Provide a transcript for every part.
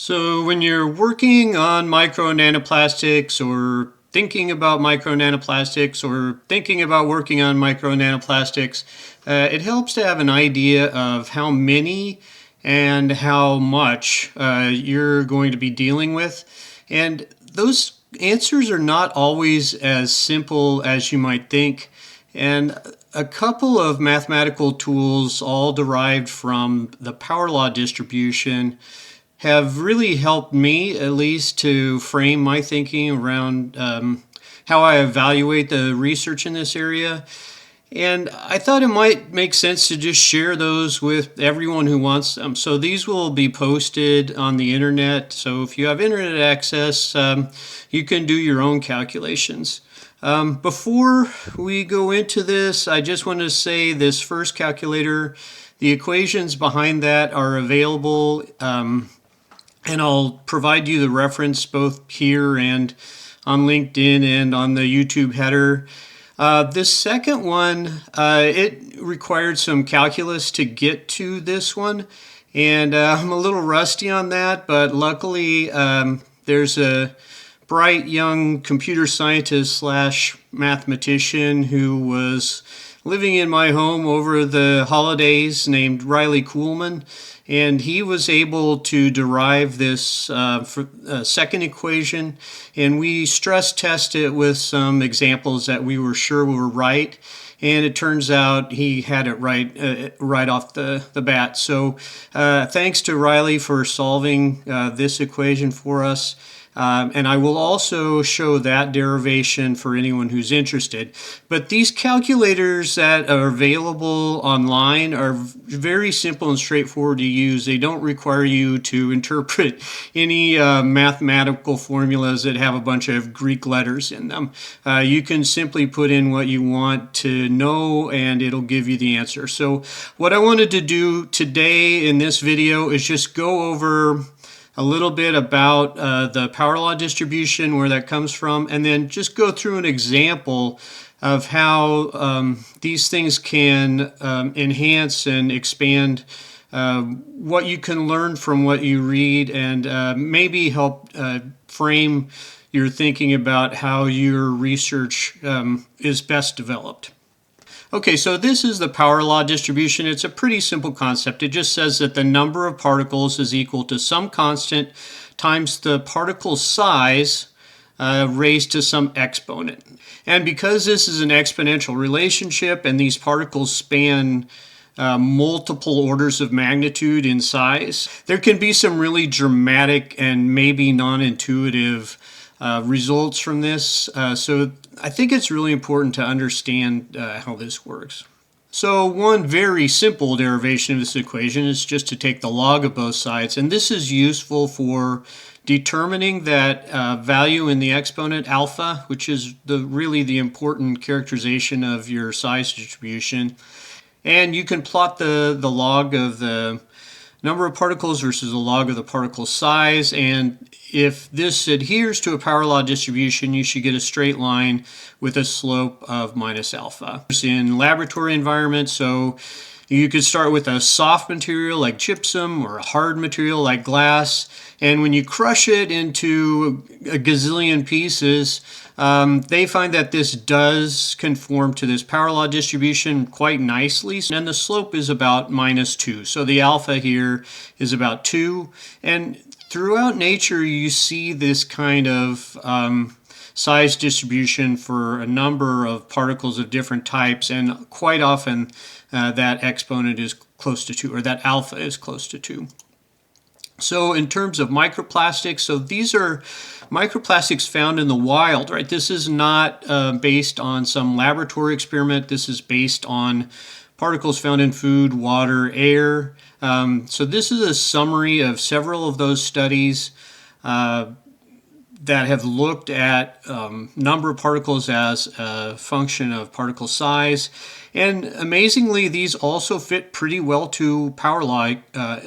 So when you're working on micro nanoplastics or thinking about micro nanoplastics or thinking about working on micro nanoplastics, it helps to have an idea of how many and how much you're going to be dealing with. And those answers are not always as simple as you might think. And a couple of mathematical tools, all derived from the power law distribution, have really helped me, at least, to frame my thinking around how I evaluate the research in this area. And I thought it might make sense to just share those with everyone who wants them. So these will be posted on the internet. So if you have internet access, you can do your own calculations. Before we go into this, I just want to say this first calculator, the equations behind that are available, and I'll provide you the reference both here and on LinkedIn and on the YouTube header. This second one, it required some calculus to get to this one, and I'm a little rusty on that, but luckily there's a bright young computer scientist slash mathematician who was living in my home over the holidays named Riley Kuhlman, and he was able to derive this second equation, and we stress test it with some examples that we were sure were right, and it turns out he had it right off the bat. So thanks to Riley for solving this equation for us. And I will also show that derivation for anyone who's interested. But these calculators that are available online are very simple and straightforward to use. They don't require you to interpret any mathematical formulas that have a bunch of Greek letters in them. You can simply put in what you want to know and it'll give you the answer. So what I wanted to do today in this video is just go over a little bit about the power law distribution, where that comes from, and then just go through an example of how these things can enhance and expand what you can learn from what you read, and maybe help frame your thinking about how your research is best developed. Okay, so this is the power law distribution. It's a pretty simple concept. It just says that the number of particles is equal to some constant times the particle size raised to some exponent. And because this is an exponential relationship and these particles span multiple orders of magnitude in size, there can be some really dramatic and maybe non-intuitive results from this. So I think it's really important to understand how this works. So one very simple derivation of this equation is just to take the log of both sides, and this is useful for determining that value in the exponent alpha, which is really the important characterization of your size distribution. And you can plot the log of the number of particles versus the log of the particle size, and if this adheres to a power law distribution, you should get a straight line with a slope of minus alpha. In laboratory environments, so you could start with a soft material like gypsum or a hard material like glass, and when you crush it into a gazillion pieces, they find that this does conform to this power law distribution quite nicely, and the slope is about -2. So the alpha here is about 2, and throughout nature you see this kind of size distribution for a number of particles of different types, and quite often that exponent is close to 2, or that alpha is close to 2. So in terms of microplastics, so these are microplastics found in the wild, right? This is not based on some laboratory experiment. This is based on particles found in food, water, air. So this is a summary of several of those studies that have looked at number of particles as a function of particle size. And amazingly, these also fit pretty well to power law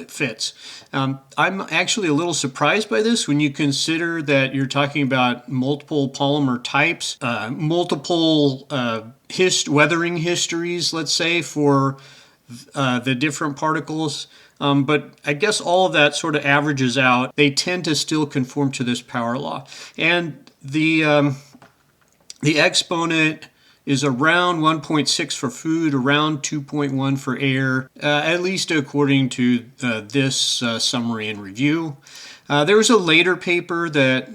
fits. I'm actually a little surprised by this when you consider that you're talking about multiple polymer types, multiple weathering histories, let's say, for the different particles. But I guess all of that sort of averages out. They tend to still conform to this power law. And the exponent is around 1.6 for food, around 2.1 for air, at least according to this summary and review. There was a later paper that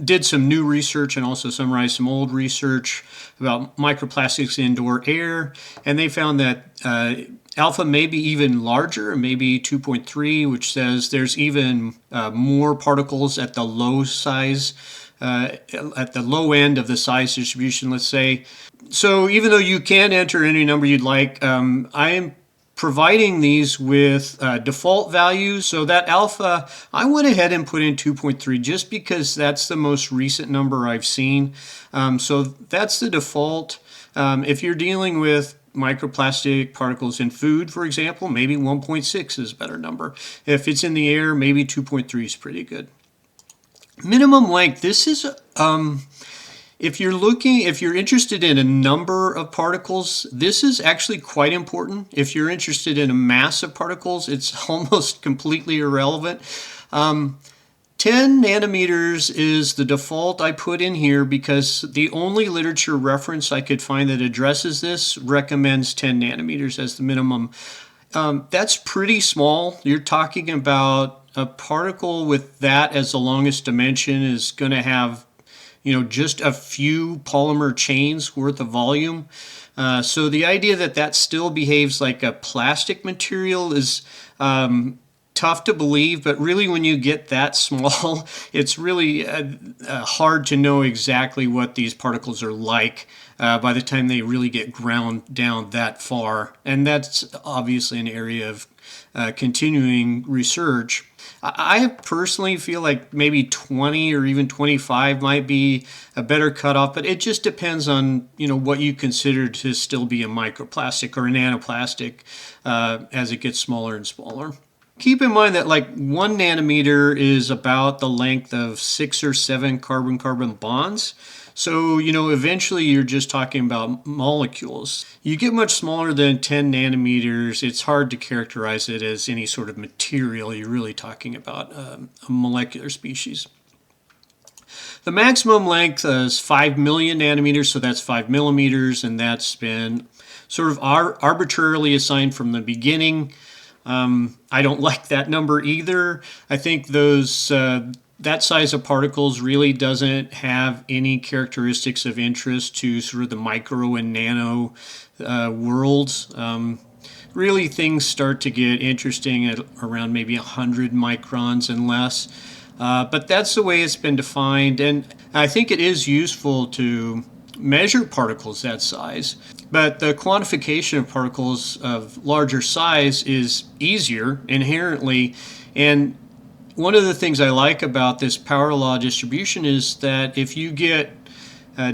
did some new research and also summarized some old research about microplastics in indoor air, and they found that alpha may be even larger, maybe 2.3, which says there's even more particles at the low size, at the low end of the size distribution, let's say. So even though you can enter any number you'd like, I am providing these with default values. So that alpha, I went ahead and put in 2.3 just because that's the most recent number I've seen. So that's the default. If you're dealing with microplastic particles in food, for example, maybe 1.6 is a better number. If it's in the air, maybe 2.3 is pretty good. Minimum length, this is if you're interested in a number of particles, this is actually quite important. If you're interested in a mass of particles, it's almost completely irrelevant. 10 nanometers is the default I put in here because the only literature reference I could find that addresses this recommends 10 nanometers as the minimum. That's pretty small. You're talking about a particle with that as the longest dimension is going to have just a few polymer chains worth of volume. So the idea that that still behaves like a plastic material is tough to believe, but really when you get that small, it's really hard to know exactly what these particles are like by the time they really get ground down that far. And that's obviously an area of continuing research. I personally feel like maybe 20 or even 25 might be a better cutoff, but it just depends on what you consider to still be a microplastic or a nanoplastic as it gets smaller and smaller. Keep in mind that like 1 nanometer is about the length of 6 or 7 carbon-carbon bonds. So, eventually you're just talking about molecules. You get much smaller than 10 nanometers, it's hard to characterize it as any sort of material. You're really talking about a molecular species. The maximum length is 5 million nanometers, so that's 5 millimeters, and that's been sort of arbitrarily assigned from the beginning. I don't like that number either. I think that size of particles really doesn't have any characteristics of interest to sort of the micro and nano worlds. Really, things start to get interesting at around maybe 100 microns and less. But that's the way it's been defined, and I think it is useful to measure particles that size. But the quantification of particles of larger size is easier inherently, and one of the things I like about this power law distribution is that if you get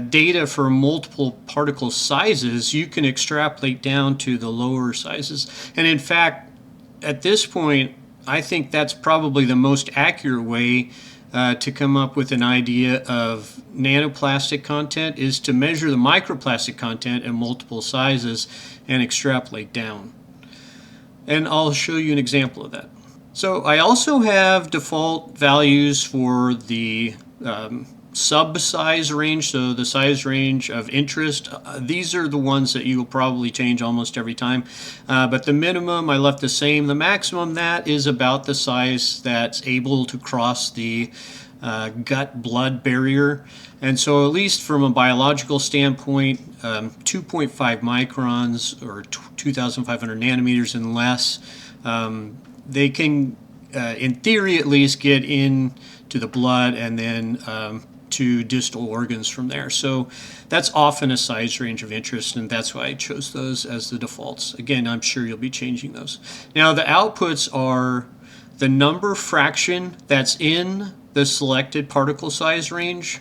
data for multiple particle sizes, you can extrapolate down to the lower sizes. And in fact, at this point, I think that's probably the most accurate way to come up with an idea of nanoplastic content is to measure the microplastic content in multiple sizes and extrapolate down. And I'll show you an example of that. So I also have default values for the sub-size range, so the size range of interest. These are the ones that you will probably change almost every time. But the minimum I left the same. The maximum, that is about the size that's able to cross the gut-blood barrier. And so at least from a biological standpoint, 2.5 microns or 2,500 nanometers and less, they can, in theory at least, get into the blood and then to distal organs from there. So that's often a size range of interest, and that's why I chose those as the defaults. Again, I'm sure you'll be changing those. Now the outputs are the number fraction that's in the selected particle size range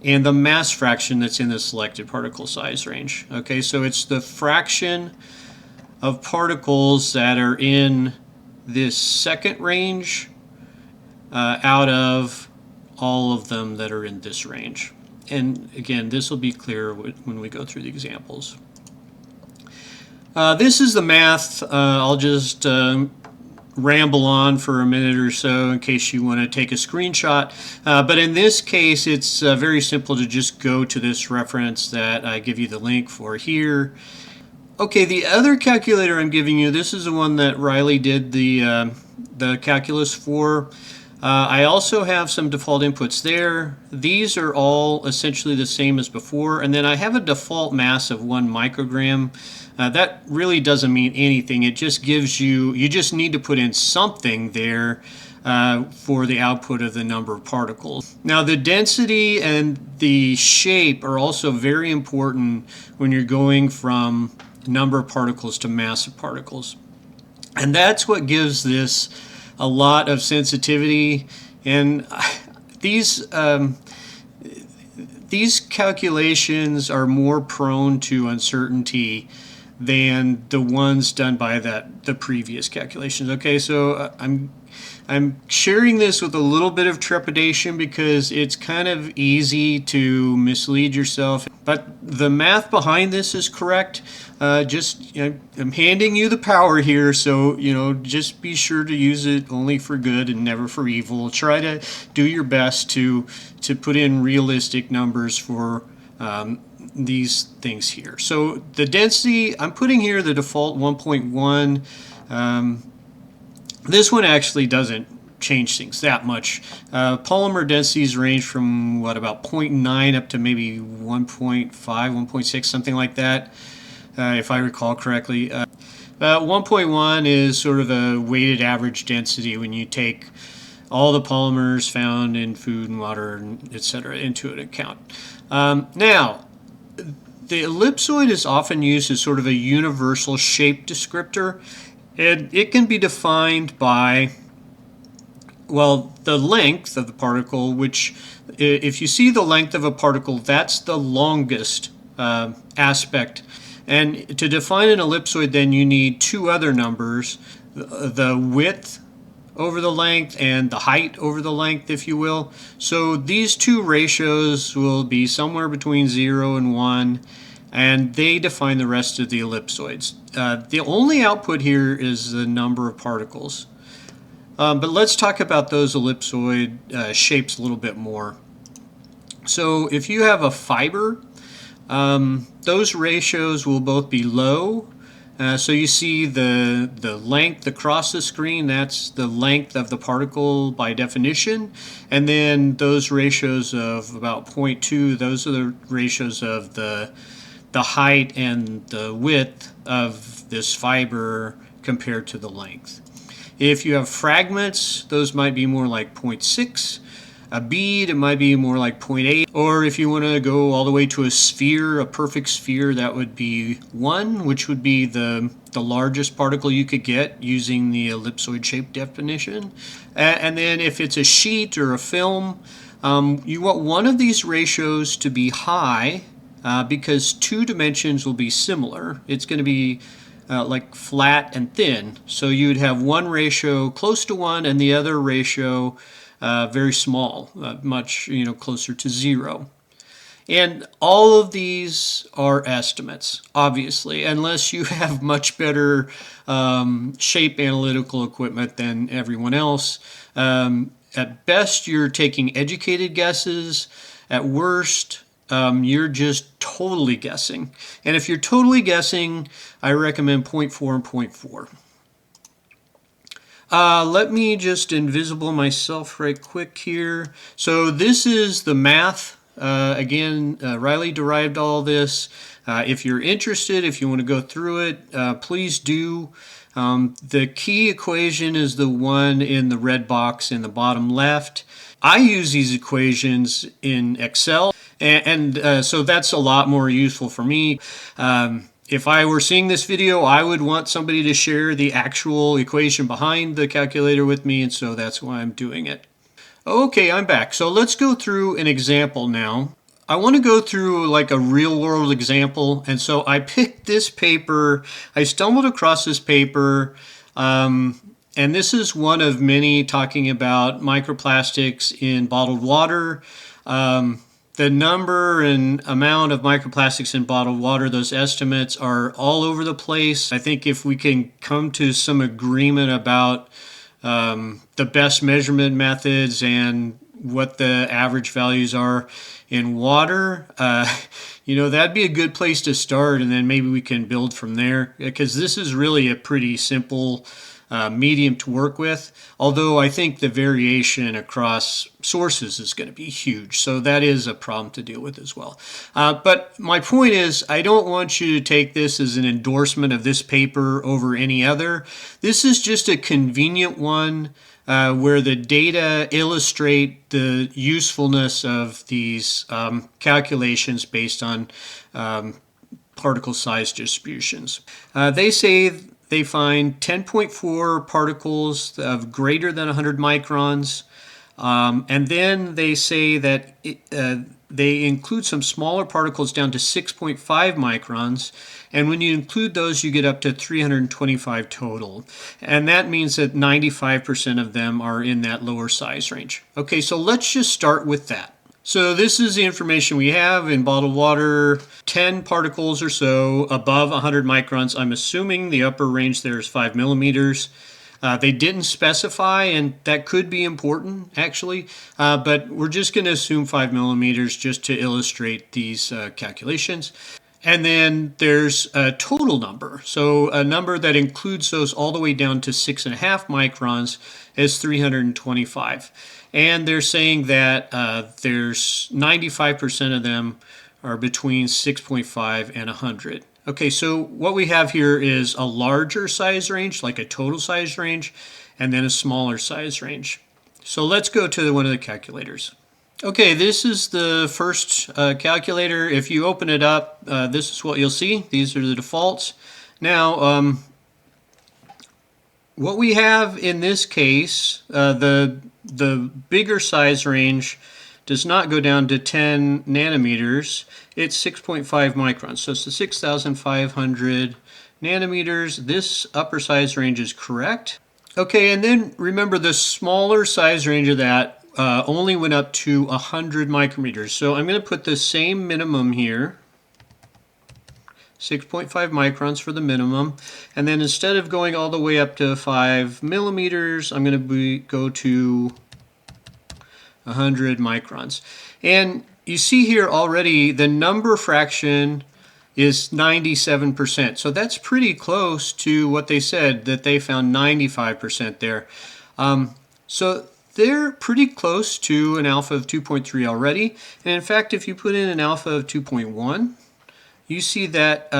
and the mass fraction that's in the selected particle size range. Okay, so it's the fraction of particles that are in this second range out of all of them that are in this range. And again, this will be clear when we go through the examples. This is the math. I'll just ramble on for a minute or so in case you want to take a screenshot. But in this case, it's very simple to just go to this reference that I give you the link for here. Okay, the other calculator I'm giving you, this is the one that Riley did the calculus for. I also have some default inputs there. These are all essentially the same as before, and then I have a default mass of 1 microgram. That really doesn't mean anything. It just gives you just need to put in something there for the output of the number of particles. Now the density and the shape are also very important when you're going from number of particles to mass of particles. And that's what gives this a lot of sensitivity. And these calculations are more prone to uncertainty than the ones done by the previous calculations. Okay, so I'm sharing this with a little bit of trepidation because it's kind of easy to mislead yourself. But the math behind this is correct. I'm handing you the power here, so just be sure to use it only for good and never for evil. Try to do your best to put in realistic numbers for these things here. So the density, I'm putting here the default 1.1. This one actually doesn't change things that much. Polymer densities range from about 0.9 up to maybe 1.5, 1.6, something like that, if I recall correctly. 1.1 is sort of a weighted average density when you take all the polymers found in food and water, etc., into an account. Now, the ellipsoid is often used as sort of a universal shape descriptor, and it can be defined by, well, the length of the particle, which if you see the length of a particle, that's the longest aspect. And to define an ellipsoid, then you need two other numbers, the width over the length and the height over the length, if you will. So these two ratios will be somewhere between 0 and 1, and they define the rest of the ellipsoids. The only output here is the number of particles. But let's talk about those ellipsoid shapes a little bit more. So if you have a fiber, those ratios will both be low. So you see the length across the screen, that's the length of the particle by definition. And then those ratios of about 0.2, those are the ratios of the height and the width of this fiber compared to the length. If you have fragments, those might be more like 0.6. A bead, it might be more like 0.8. Or if you want to go all the way to a sphere, a perfect sphere, that would be 1, which would be the largest particle you could get using the ellipsoid shape definition. And then if it's a sheet or a film, you want one of these ratios to be high because two dimensions will be similar. It's going to be like flat and thin. So you would have one ratio close to 1 and the other ratio very small, much closer to 0. And all of these are estimates, obviously, unless you have much better shape analytical equipment than everyone else. At best, you're taking educated guesses. At worst, you're just totally guessing. And if you're totally guessing, I recommend 0.4 and 0.4. Let me just invisible myself right quick here. So this is the math. Again, Riley derived all this. If you're interested, if you want to go through it, please do. The key equation is the one in the red box in the bottom left. I use these equations in Excel, and so that's a lot more useful for me. If I were seeing this video, I would want somebody to share the actual equation behind the calculator with me, and so that's why I'm doing it. Okay, I'm back. So let's go through an example now. I want to go through like a real world example, and so I picked this paper. I stumbled across this paper, and this is one of many talking about microplastics in bottled water. The number and amount of microplastics in bottled water, those estimates are all over the place. I think if we can come to some agreement about the best measurement methods and what the average values are in water, that'd be a good place to start, and then maybe we can build from there, because this is really a pretty simple medium to work with, although I think the variation across sources is going to be huge, so that is a problem to deal with as well. But my point is, I don't want you to take this as an endorsement of this paper over any other. This is just a convenient one where the data illustrate the usefulness of these calculations based on particle size distributions. They say they find 10.4 particles of greater than 100 microns, and then they say that they include some smaller particles down to 6.5 microns, and when you include those, you get up to 325 total, and that means that 95% of them are in that lower size range. Okay, so let's just start with that. So this is the information we have in bottled water, 10 particles or so above 100 microns. I'm assuming the upper range there is 5 millimeters. They didn't specify, and that could be important actually, but we're just going to assume 5 millimeters just to illustrate these calculations. And then there's a total number. So a number that includes those all the way down to 6.5 microns is 325. And they're saying that there's 95% of them are between 6.5 and 100. Okay, so what we have here is a larger size range, like a total size range, and then a smaller size range. So let's go to one of the calculators. Okay, this is the first calculator. If you open it up, this is what you'll see. These are the defaults. Now, what we have in this case, the bigger size range does not go down to 10 nanometers. It's 6.5 microns. So it's the 6,500 nanometers. This upper size range is correct. Okay, and then remember the smaller size range of that only went up to 100 micrometers. So I'm going to put the same minimum here, 6.5 microns for the minimum, and then instead of going all the way up to 5 millimeters, I'm going to go to 100 microns. And you see here already the number fraction is 97%. So that's pretty close to what they said, that they found 95% there. So they're pretty close to an alpha of 2.3 already. And in fact, if you put in an alpha of 2.1, you see that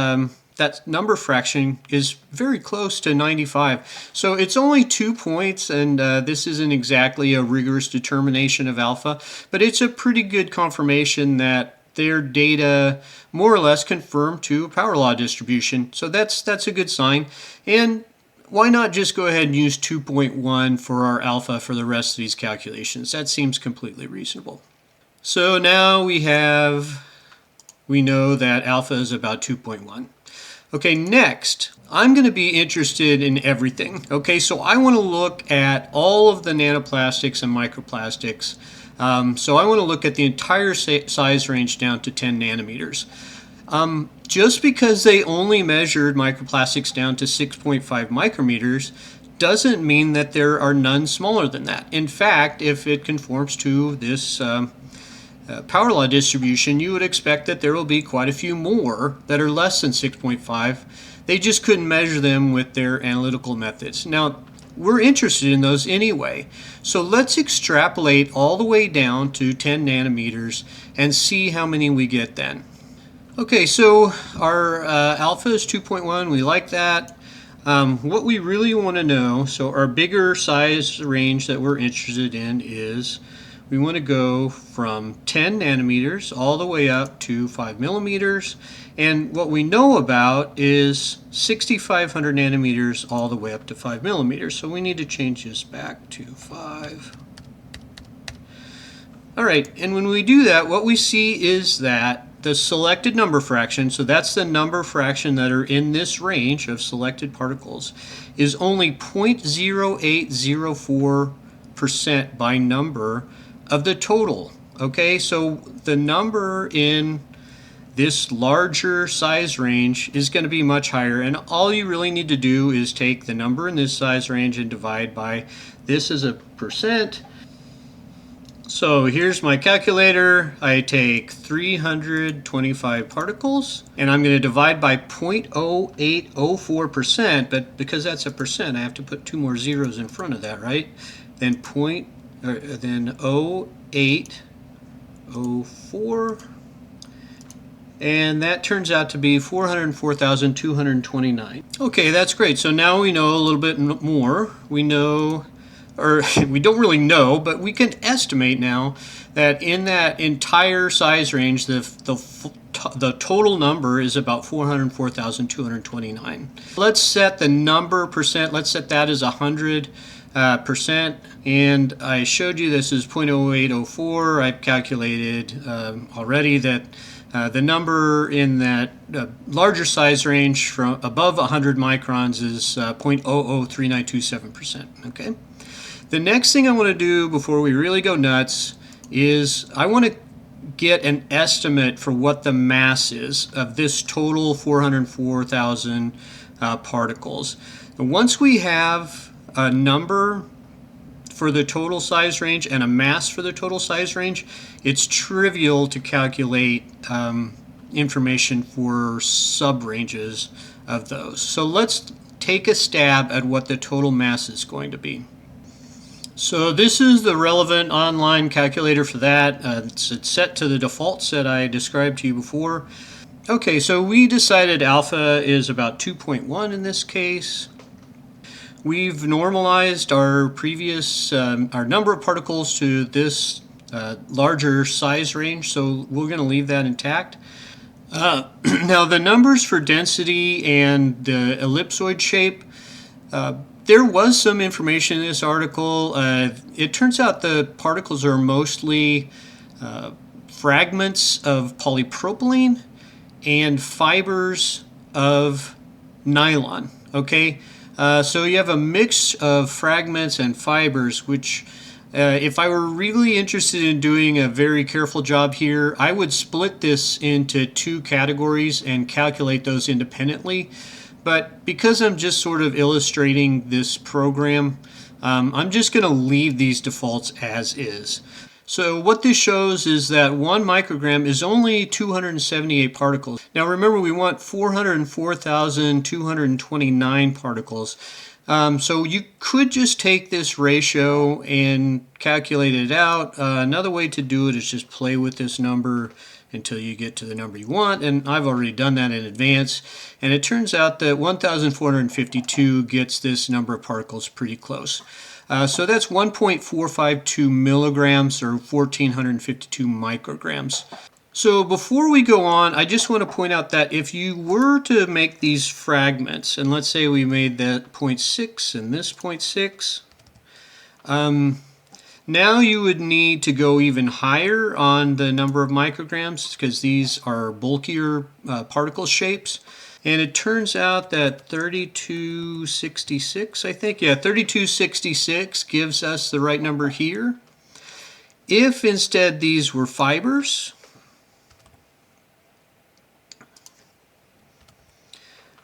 that number fraction is very close to 95. So it's only 2 points, and this isn't exactly a rigorous determination of alpha, but it's a pretty good confirmation that their data more or less confirm to a power law distribution. So that's a good sign. And why not just go ahead and use 2.1 for our alpha for the rest of these calculations? That seems completely reasonable. So now we know that alpha is about 2.1. Okay, next, I'm going to be interested in everything. Okay, so I want to look at all of the nanoplastics and microplastics. So I want to look at the entire size range down to 10 nanometers. Just because they only measured microplastics down to 6.5 micrometers doesn't mean that there are none smaller than that. In fact, if it conforms to this power law distribution, you would expect that there will be quite a few more that are less than 6.5. They just couldn't measure them with their analytical methods. Now, we're interested in those anyway. So let's extrapolate all the way down to 10 nanometers and see how many we get then. Okay, so our alpha is 2.1. We like that. What we really want to know, so our bigger size range that we're interested in is we want to go from 10 nanometers all the way up to 5 millimeters. And what we know about is 6,500 nanometers all the way up to 5 millimeters. So we need to change this back to 5. All right, and when we do that, what we see is that the selected number fraction, so that's the number fraction that are in this range of selected particles, is only 0.0804% by number of the total Okay, so the number in this larger size range is going to be much higher, and all you really need to do is take the number in this size range and divide by this is a percent. So here's my calculator. I take 325 particles, and I'm going to divide by 0.0804%, but because that's a percent, I have to put two more zeros in front of that, right? Then 0.0804, and that turns out to be 404,229. Okay, that's great. So now we know a little bit more. We know, or we don't really know, but we can estimate now that in that entire size range, the total number is about 404,229. Let's set the number percent, let's set that as 100%, and I showed you this is 0.0804. I've calculated already that the number in that larger size range from above 100 microns is 0.003927%. Okay. The next thing I want to do before we really go nuts is I want to get an estimate for what the mass is of this total 404,000 particles. And once we have a number for the total size range and a mass for the total size range, it's trivial to calculate information for sub-ranges of those. So let's take a stab at what the total mass is going to be. So this is the relevant online calculator for that. It's set to the defaults that I described to you before. Okay, so we decided alpha is about 2.1 in this case. We've normalized our previous, our number of particles to this larger size range, so we're going to leave that intact. Now the numbers for density and the ellipsoid shape, there was some information in this article. It turns out the particles are mostly fragments of polypropylene and fibers of nylon. Okay, so you have a mix of fragments and fibers, which if I were really interested in doing a very careful job here, I would split this into two categories and calculate those independently. But because I'm just sort of illustrating this program, I'm just going to leave these defaults as is. So what this shows is that 1 microgram is only 278 particles. Now remember, we want 404,229 particles. So you could just take this ratio and calculate it out. Another way to do it is just play with this number until you get to the number you want, and I've already done that in advance, and it turns out that 1,452 gets this number of particles pretty close. So that's 1.452 milligrams, or 1,452 micrograms. So before we go on, I just want to point out that if you were to make these fragments, and let's say we made that 0.6 and this 0.6, now you would need to go even higher on the number of micrograms because these are bulkier particle shapes. And it turns out that 3266, I think, yeah, 3266 gives us the right number here. If instead these were fibers,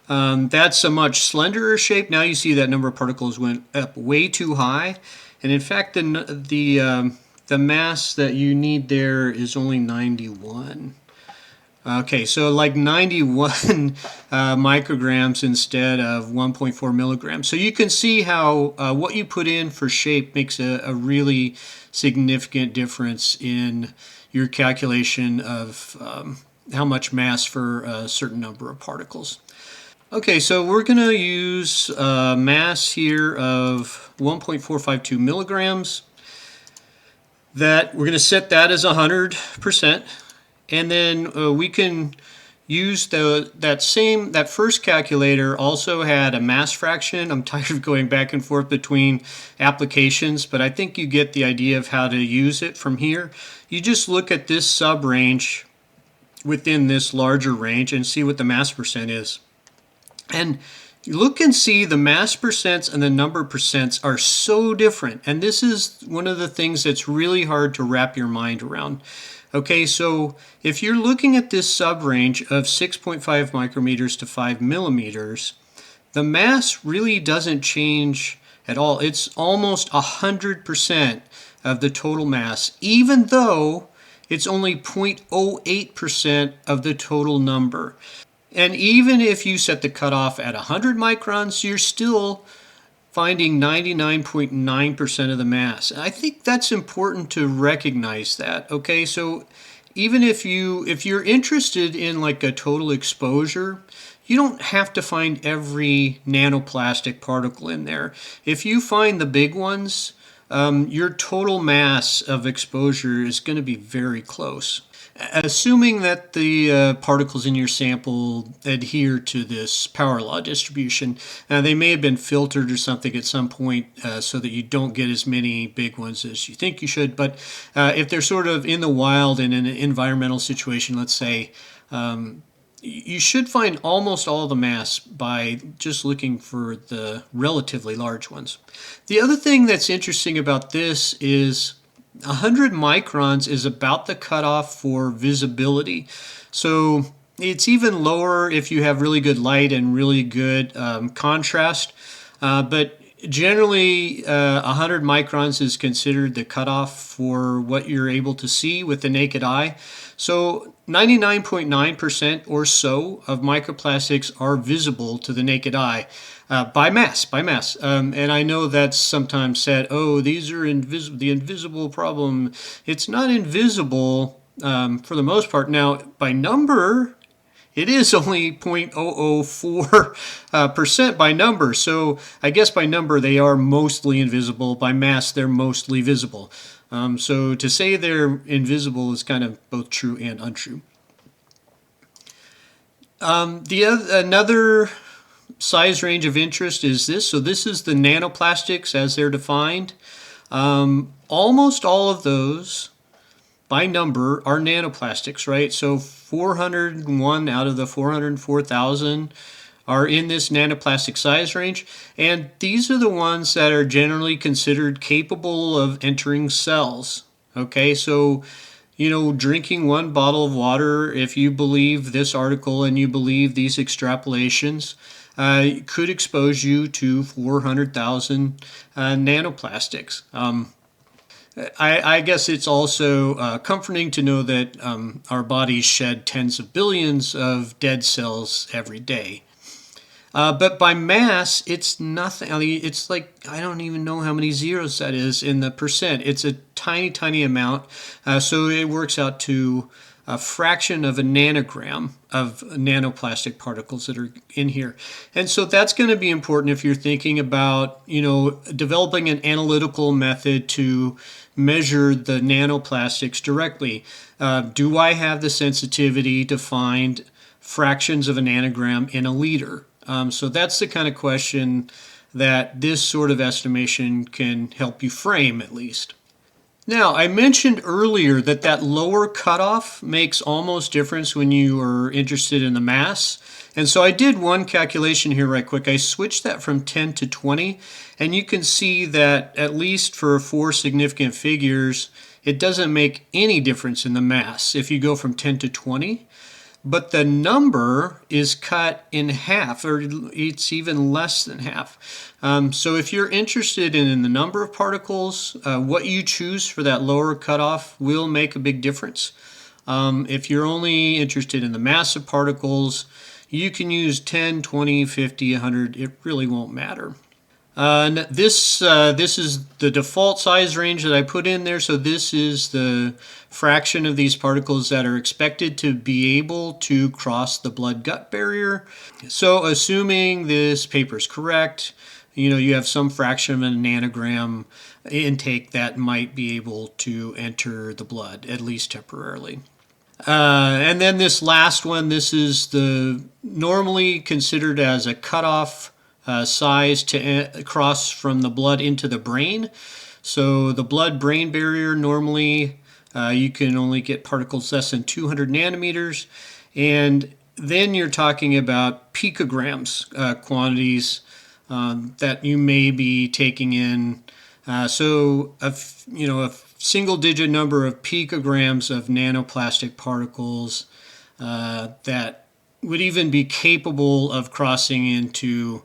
that's a much slenderer shape. Now you see that number of particles went up way too high. And in fact, the mass that you need there is only 91. Okay, so like 91 micrograms instead of 1.4 milligrams. So you can see how what you put in for shape makes a really significant difference in your calculation of how much mass for a certain number of particles. Okay, so we're going to use a mass here of 1.452 milligrams. That we're going to set that as 100%, and then we can use that first calculator also had a mass fraction. I'm tired of going back and forth between applications, but I think you get the idea of how to use it from here. You just look at this sub-range within this larger range and see what the mass percent is. And look and see the mass percents and the number percents are so different. And this is one of the things that's really hard to wrap your mind around. Okay, so if you're looking at this subrange of 6.5 micrometers to 5 millimeters, the mass really doesn't change at all. It's almost 100% of the total mass, even though it's only 0.08% of the total number. And even if you set the cutoff at 100 microns, you're still finding 99.9% of the mass. And I think that's important to recognize that. Okay, so even if you're interested in like a total exposure, you don't have to find every nanoplastic particle in there. If you find the big ones, your total mass of exposure is going to be very close. Assuming that the particles in your sample adhere to this power law distribution, they may have been filtered or something at some point so that you don't get as many big ones as you think you should. But if they're sort of in the wild in an environmental situation, let's say, you should find almost all the mass by just looking for the relatively large ones. The other thing that's interesting about this is 100 microns is about the cutoff for visibility. So it's even lower if you have really good light and really good contrast. But generally, 100 microns is considered the cutoff for what you're able to see with the naked eye. So 99.9% or so of microplastics are visible to the naked eye. By mass. And I know that's sometimes said, oh, these are the invisible problem. It's not invisible for the most part. Now, by number, it is only 0.004% by number. So I guess by number, they are mostly invisible. By mass, they're mostly visible. So to say they're invisible is kind of both true and untrue. Another size range of interest is this. So this is the nanoplastics as they're defined. Almost all of those by number are nanoplastics, right? So 401 out of the 404,000 are in this nanoplastic size range. And these are the ones that are generally considered capable of entering cells. Okay, so drinking one bottle of water, if you believe this article and you believe these extrapolations, could expose you to 400,000 nanoplastics. I guess it's also comforting to know that our bodies shed tens of billions of dead cells every day. But by mass, it's nothing. I mean, it's like, I don't even know how many zeros that is in the percent. It's a tiny, tiny amount. So it works out to a fraction of a nanogram of nanoplastic particles that are in here. And so that's going to be important if you're thinking about, developing an analytical method to measure the nanoplastics directly. Do I have the sensitivity to find fractions of a nanogram in a liter? So that's the kind of question that this sort of estimation can help you frame, at least. Now, I mentioned earlier that lower cutoff makes almost difference when you are interested in the mass. And so I did one calculation here right quick. I switched that from 10 to 20, and you can see that at least for 4 significant figures, it doesn't make any difference in the mass if you go from 10 to 20. But the number is cut in half, or it's even less than half. So if you're interested in the number of particles, what you choose for that lower cutoff will make a big difference. If you're only interested in the mass of particles, you can use 10, 20, 50, 100. It really won't matter. This is the default size range that I put in there. So this is the fraction of these particles that are expected to be able to cross the blood-gut barrier. So assuming this paper is correct, you have some fraction of a nanogram intake that might be able to enter the blood, at least temporarily. And then this last one, this is the normally considered as a cutoff size to cross from the blood into the brain. So the blood-brain barrier, normally you can only get particles less than 200 nanometers. And then you're talking about picograms quantities that you may be taking in. So a single digit number of picograms of nanoplastic particles that would even be capable of crossing into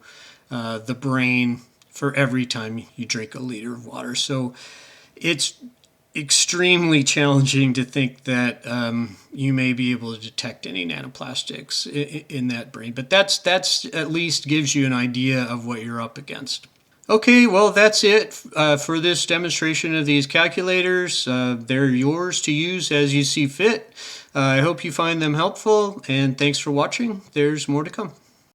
the brain for every time you drink a liter of water. So it's extremely challenging to think that you may be able to detect any nanoplastics in that brain. But that's at least gives you an idea of what you're up against. Okay, well, that's it for this demonstration of these calculators. They're yours to use as you see fit. I hope you find them helpful, and thanks for watching. There's more to come.